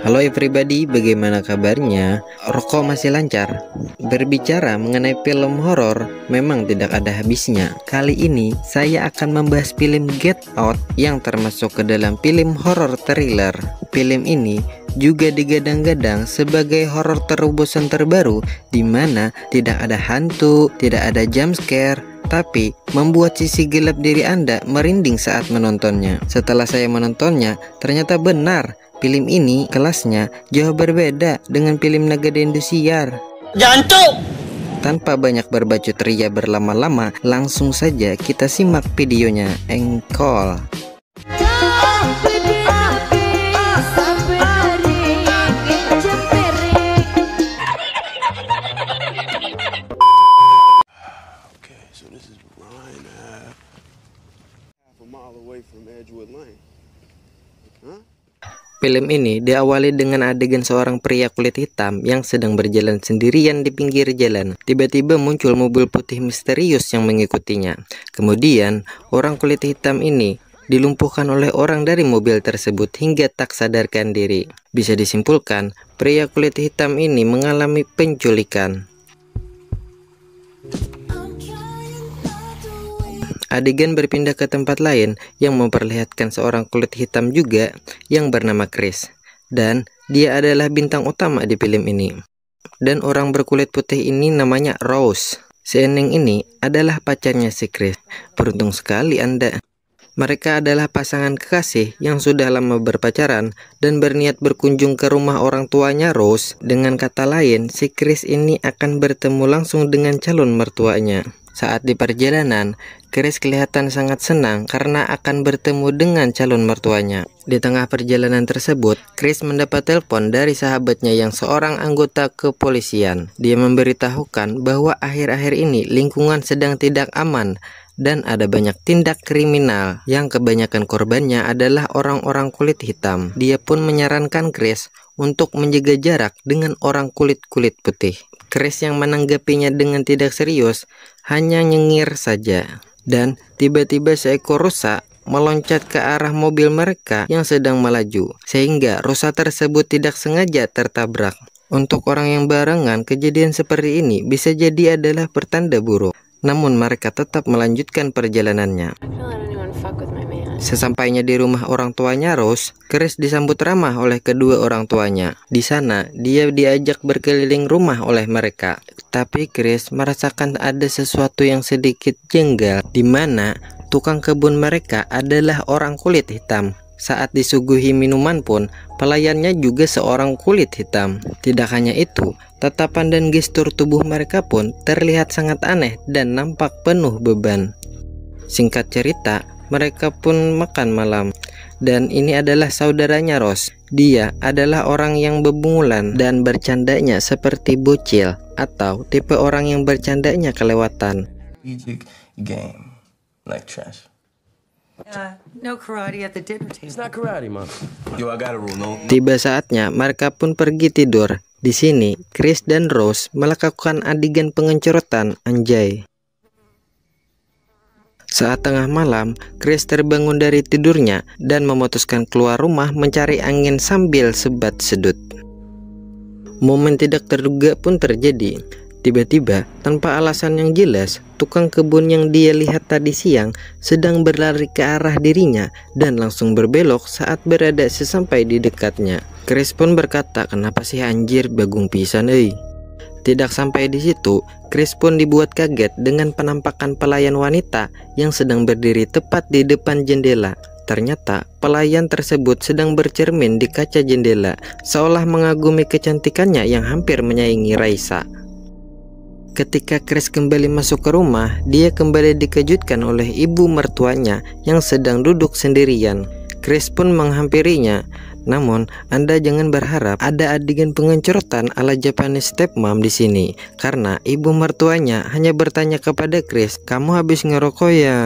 Halo everybody, bagaimana kabarnya? Rokok masih lancar? Berbicara mengenai film horor, memang tidak ada habisnya. Kali ini saya akan membahas film Get Out yang termasuk ke dalam film horor thriller. Film ini juga digadang-gadang sebagai horor terobosan terbaru, di mana tidak ada hantu, tidak ada jump scare, tapi membuat sisi gelap diri Anda merinding saat menontonnya. Setelah saya menontonnya, ternyata benar film ini kelasnya jauh berbeda dengan film Naga dan Indosiar. Jantung! Tanpa banyak berbacot ria berlama-lama, langsung saja kita simak videonya. Engkol. Film ini diawali dengan adegan seorang pria kulit hitam yang sedang berjalan sendirian di pinggir jalan. Tiba-tiba muncul mobil putih misterius yang mengikutinya. Kemudian, orang kulit hitam ini dilumpuhkan oleh orang dari mobil tersebut hingga tak sadarkan diri. Bisa disimpulkan, pria kulit hitam ini mengalami penculikan. Adegan berpindah ke tempat lain yang memperlihatkan seorang kulit hitam juga yang bernama Chris, dan dia adalah bintang utama di film ini. Dan orang berkulit putih ini namanya Rose. Si Eneng ini adalah pacarnya si Chris. Beruntung sekali Anda. Mereka adalah pasangan kekasih yang sudah lama berpacaran dan berniat berkunjung ke rumah orang tuanya Rose. Dengan kata lain, si Chris ini akan bertemu langsung dengan calon mertuanya. Saat di perjalanan, Chris kelihatan sangat senang karena akan bertemu dengan calon mertuanya. Di tengah perjalanan tersebut, Chris mendapat telepon dari sahabatnya yang seorang anggota kepolisian. Dia memberitahukan bahwa akhir-akhir ini lingkungan sedang tidak aman dan ada banyak tindak kriminal yang kebanyakan korbannya adalah orang-orang kulit hitam. Dia pun menyarankan Chris untuk menjaga jarak dengan orang kulit-kulit putih. Chris yang menanggapinya dengan tidak serius hanya nyengir saja. Dan tiba-tiba seekor rusa meloncat ke arah mobil mereka yang sedang melaju, sehingga rusa tersebut tidak sengaja tertabrak. Untuk orang yang barengan, kejadian seperti ini bisa jadi adalah pertanda buruk. Namun mereka tetap melanjutkan perjalanannya. Sesampainya di rumah orang tuanya Rose, Chris disambut ramah oleh kedua orang tuanya. Di sana, dia diajak berkeliling rumah oleh mereka. Tapi Chris merasakan ada sesuatu yang sedikit jenggal, di mana tukang kebun mereka adalah orang kulit hitam. Saat disuguhi minuman pun, pelayannya juga seorang kulit hitam. Tidak hanya itu, tatapan dan gestur tubuh mereka pun terlihat sangat aneh dan nampak penuh beban. Singkat cerita, mereka pun makan malam. Dan ini adalah saudaranya Rose. Dia adalah orang yang bebungulan dan bercandanya seperti bocil, atau tipe orang yang bercandanya kelewatan. Game like trash. No karate at the dinner table. It's not karate, Mom. Yo, I got a rule, no. Tiba saatnya mereka pun pergi tidur. Di sini, Chris dan Rose melakukan adegan pengencorotan anjay. Saat tengah malam, Chris terbangun dari tidurnya dan memutuskan keluar rumah mencari angin sambil sebat sedut. Momen tidak terduga pun terjadi. Tiba-tiba, tanpa alasan yang jelas, tukang kebun yang dia lihat tadi siang sedang berlari ke arah dirinya dan langsung berbelok saat berada sesampai di dekatnya. Chris pun berkata, "Kenapa sih anjir, bagung pisan euy." Tidak sampai di situ, Chris pun dibuat kaget dengan penampakan pelayan wanita yang sedang berdiri tepat di depan jendela. Ternyata pelayan tersebut sedang bercermin di kaca jendela, seolah mengagumi kecantikannya yang hampir menyaingi Raisa. Ketika Chris kembali masuk ke rumah, dia kembali dikejutkan oleh ibu mertuanya yang sedang duduk sendirian. Chris pun menghampirinya. Namun, Anda jangan berharap ada adegan pengencorotan ala Japanese stepmom di sini, karena ibu mertuanya hanya bertanya kepada Chris, "Kamu habis ngerokok ya?"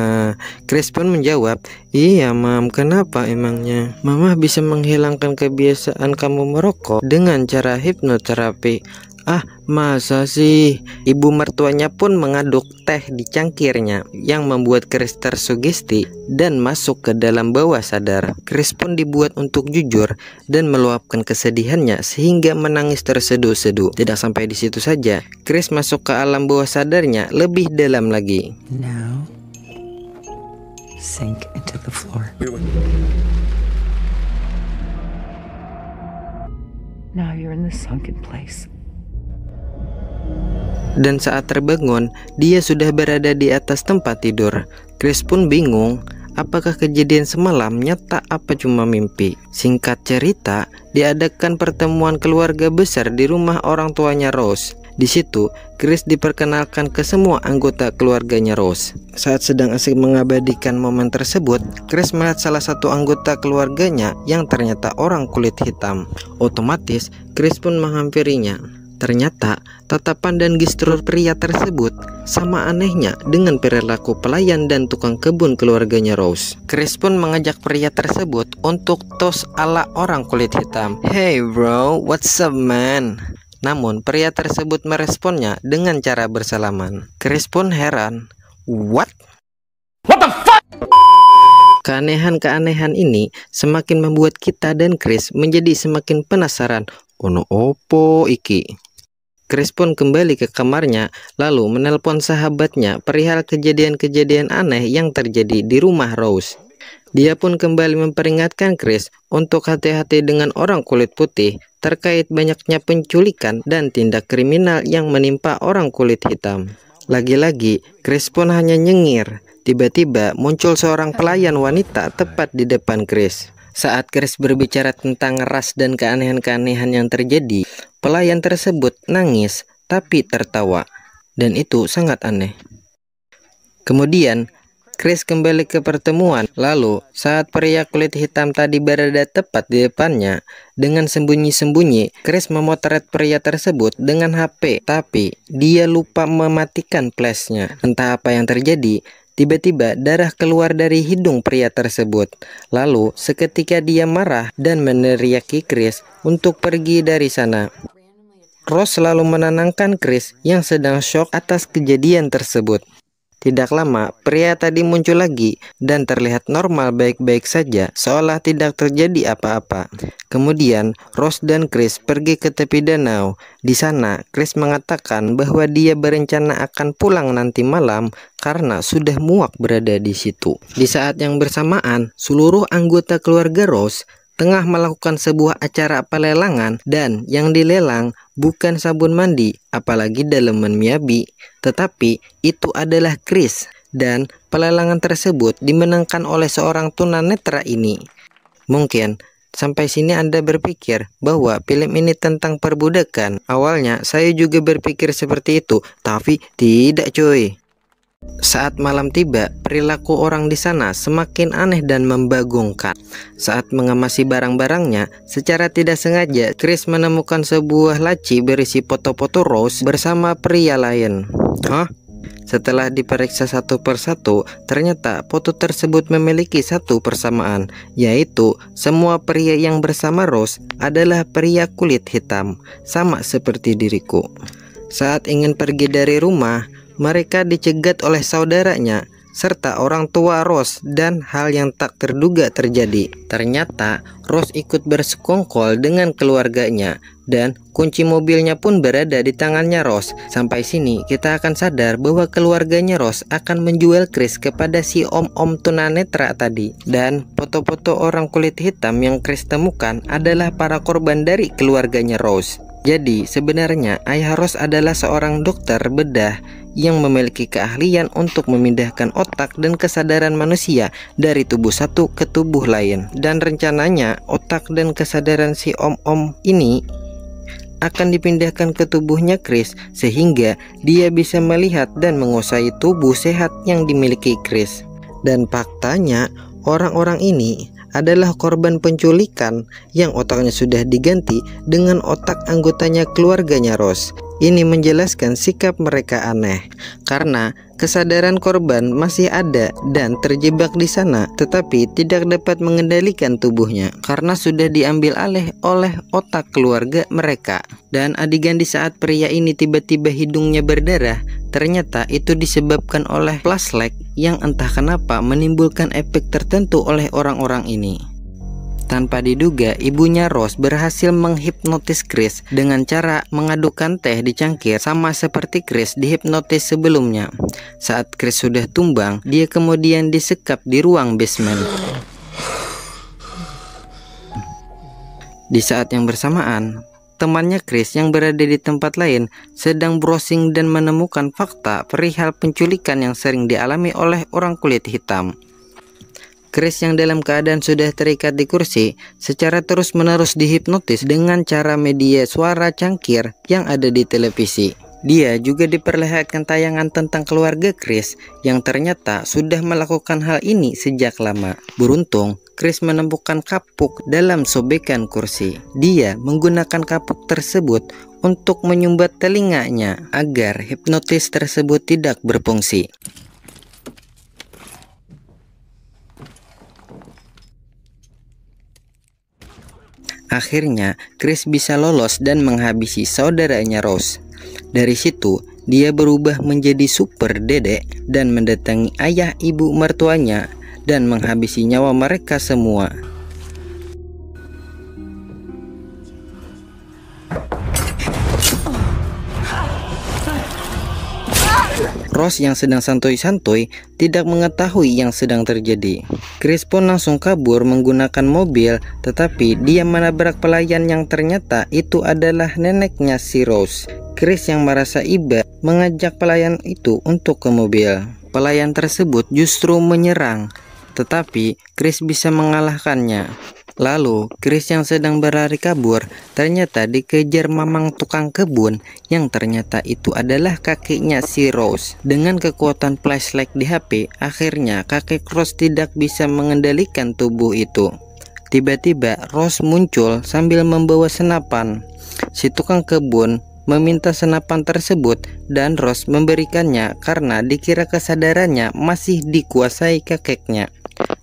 Chris pun menjawab, "Iya, Mam, kenapa emangnya?" "Mama bisa menghilangkan kebiasaan kamu merokok dengan cara hipnoterapi." Ah, masa sih? Ibu mertuanya pun mengaduk teh di cangkirnya yang membuat Chris tersugesti dan masuk ke dalam bawah sadar. Chris pun dibuat untuk jujur dan meluapkan kesedihannya sehingga menangis terseduh-seduh. Tidak sampai di situ saja, Chris masuk ke alam bawah sadarnya lebih dalam lagi. Now, sink into the floor. Now you're in the sunken place. Dan saat terbangun, dia sudah berada di atas tempat tidur. Chris pun bingung, apakah kejadian semalam nyata apa cuma mimpi. Singkat cerita, diadakan pertemuan keluarga besar di rumah orang tuanya Rose. Di situ, Chris diperkenalkan ke semua anggota keluarganya Rose. Saat sedang asik mengabadikan momen tersebut, Chris melihat salah satu anggota keluarganya yang ternyata orang kulit hitam. Otomatis, Chris pun menghampirinya. Ternyata, tatapan dan gestur pria tersebut sama anehnya dengan perilaku pelayan dan tukang kebun keluarganya Rose. Chris pun mengajak pria tersebut untuk tos ala orang kulit hitam. Hey bro, what's up man? Namun, pria tersebut meresponnya dengan cara bersalaman. Chris pun heran. What the fuck? Keanehan-keanehan ini semakin membuat kita dan Chris menjadi semakin penasaran. Ono opo iki? Chris pun kembali ke kamarnya, lalu menelpon sahabatnya perihal kejadian-kejadian aneh yang terjadi di rumah Rose. Dia pun kembali memperingatkan Chris untuk hati-hati dengan orang kulit putih terkait banyaknya penculikan dan tindak kriminal yang menimpa orang kulit hitam. Lagi-lagi, Chris pun hanya nyengir. Tiba-tiba muncul seorang pelayan wanita tepat di depan Chris. Saat Chris berbicara tentang ras dan keanehan-keanehan yang terjadi, pelayan tersebut nangis tapi tertawa, dan itu sangat aneh. Kemudian, Chris kembali ke pertemuan. Lalu, saat pria kulit hitam tadi berada tepat di depannya, dengan sembunyi-sembunyi, Chris memotret pria tersebut dengan HP, tapi dia lupa mematikan flashnya. Entah apa yang terjadi, tiba-tiba darah keluar dari hidung pria tersebut. Lalu, seketika dia marah dan meneriaki Chris untuk pergi dari sana. Rose selalu menenangkan Chris yang sedang shock atas kejadian tersebut. Tidak lama, pria tadi muncul lagi dan terlihat normal baik-baik saja, seolah tidak terjadi apa-apa. Kemudian, Rose dan Chris pergi ke tepi danau. Di sana, Chris mengatakan bahwa dia berencana akan pulang nanti malam karena sudah muak berada di situ. Di saat yang bersamaan, seluruh anggota keluarga Rose tengah melakukan sebuah acara pelelangan, dan yang dilelang bukan sabun mandi, apalagi daleman Miyabi, tetapi itu adalah Chris, dan pelelangan tersebut dimenangkan oleh seorang tunanetra ini. Mungkin sampai sini Anda berpikir bahwa film ini tentang perbudakan. Awalnya saya juga berpikir seperti itu, tapi tidak cuy. Saat malam tiba, perilaku orang di sana semakin aneh dan membagongkan. Saat mengemasi barang-barangnya, secara tidak sengaja Chris menemukan sebuah laci berisi foto-foto Rose bersama pria lain. Hah? Setelah diperiksa satu persatu, ternyata foto tersebut memiliki satu persamaan, yaitu semua pria yang bersama Rose adalah pria kulit hitam, sama seperti diriku. Saat ingin pergi dari rumah, mereka dicegat oleh saudaranya serta orang tua Rose, dan hal yang tak terduga terjadi. Ternyata Rose ikut bersekongkol dengan keluarganya dan kunci mobilnya pun berada di tangannya Rose. Sampai sini kita akan sadar bahwa keluarganya Rose akan menjual Chris kepada si om-om tunanetra tadi. Dan foto-foto orang kulit hitam yang Chris temukan adalah para korban dari keluarganya Rose. Jadi sebenarnya ayah Rose adalah seorang dokter bedah yang memiliki keahlian untuk memindahkan otak dan kesadaran manusia dari tubuh satu ke tubuh lain. Dan rencananya otak dan kesadaran si om-om ini akan dipindahkan ke tubuhnya Chris sehingga dia bisa melihat dan menguasai tubuh sehat yang dimiliki Chris. Dan faktanya orang-orang ini adalah korban penculikan yang otaknya sudah diganti dengan otak anggotanya keluarganya Rose. Ini menjelaskan sikap mereka aneh karena kesadaran korban masih ada dan terjebak di sana, tetapi tidak dapat mengendalikan tubuhnya karena sudah diambil alih oleh otak keluarga mereka. Dan adegan di saat pria ini tiba-tiba hidungnya berdarah, ternyata itu disebabkan oleh flashlight yang entah kenapa menimbulkan efek tertentu oleh orang-orang ini. Tanpa diduga, ibunya Rose berhasil menghipnotis Chris dengan cara mengadukkan teh di cangkir sama seperti Chris dihipnotis sebelumnya. Saat Chris sudah tumbang, dia kemudian disekap di ruang basement. Di saat yang bersamaan, temannya Chris yang berada di tempat lain sedang browsing dan menemukan fakta perihal penculikan yang sering dialami oleh orang kulit hitam. Chris yang dalam keadaan sudah terikat di kursi secara terus-menerus dihipnotis dengan cara media suara cangkir yang ada di televisi. Dia juga diperlihatkan tayangan tentang keluarga Chris yang ternyata sudah melakukan hal ini sejak lama. Beruntung, Chris menemukan kapuk dalam sobekan kursi. Dia menggunakan kapuk tersebut untuk menyumbat telinganya agar hipnotis tersebut tidak berfungsi. Akhirnya, Chris bisa lolos dan menghabisi saudaranya Rose. Dari situ, dia berubah menjadi super dedek dan mendatangi ayah ibu mertuanya dan menghabisi nyawa mereka semua. Rose yang sedang santuy-santuy tidak mengetahui yang sedang terjadi. Chris pun langsung kabur menggunakan mobil, tetapi dia menabrak pelayan yang ternyata itu adalah neneknya si Rose. Chris yang merasa iba mengajak pelayan itu untuk ke mobil. Pelayan tersebut justru menyerang, tetapi Chris bisa mengalahkannya. Lalu, Chris yang sedang berlari kabur ternyata dikejar mamang tukang kebun yang ternyata itu adalah kakeknya si Rose. Dengan kekuatan flashlight di HP, akhirnya kakek Rose tidak bisa mengendalikan tubuh itu. Tiba-tiba Rose muncul sambil membawa senapan. Si tukang kebun meminta senapan tersebut dan Rose memberikannya karena dikira kesadarannya masih dikuasai kakeknya.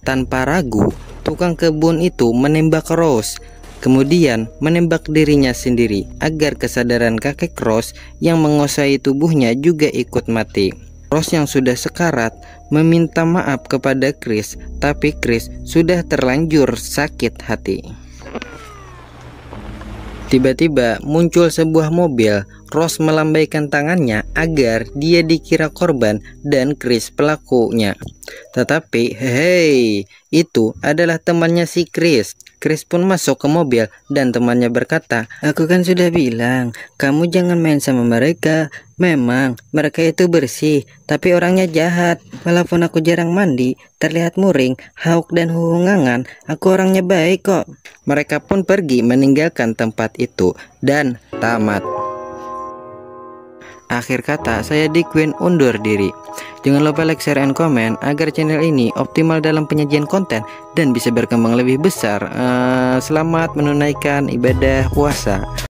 Tanpa ragu, tukang kebun itu menembak Rose, kemudian menembak dirinya sendiri agar kesadaran kakek Rose yang menguasai tubuhnya juga ikut mati. Rose yang sudah sekarat meminta maaf kepada Chris, tapi Chris sudah terlanjur sakit hati. Tiba-tiba muncul sebuah mobil. Rose melambaikan tangannya agar dia dikira korban dan Chris pelakunya. Tetapi hei, itu adalah temannya si Chris. Chris pun masuk ke mobil dan temannya berkata, "Aku kan sudah bilang, kamu jangan main sama mereka. Memang mereka itu bersih, tapi orangnya jahat. Walaupun aku jarang mandi, terlihat muring, hauk dan huhungangan, aku orangnya baik kok." Mereka pun pergi meninggalkan tempat itu dan tamat. Akhir kata, saya Dick Queen undur diri. Jangan lupa like, share, and comment agar channel ini optimal dalam penyajian konten dan bisa berkembang lebih besar. Selamat menunaikan ibadah puasa.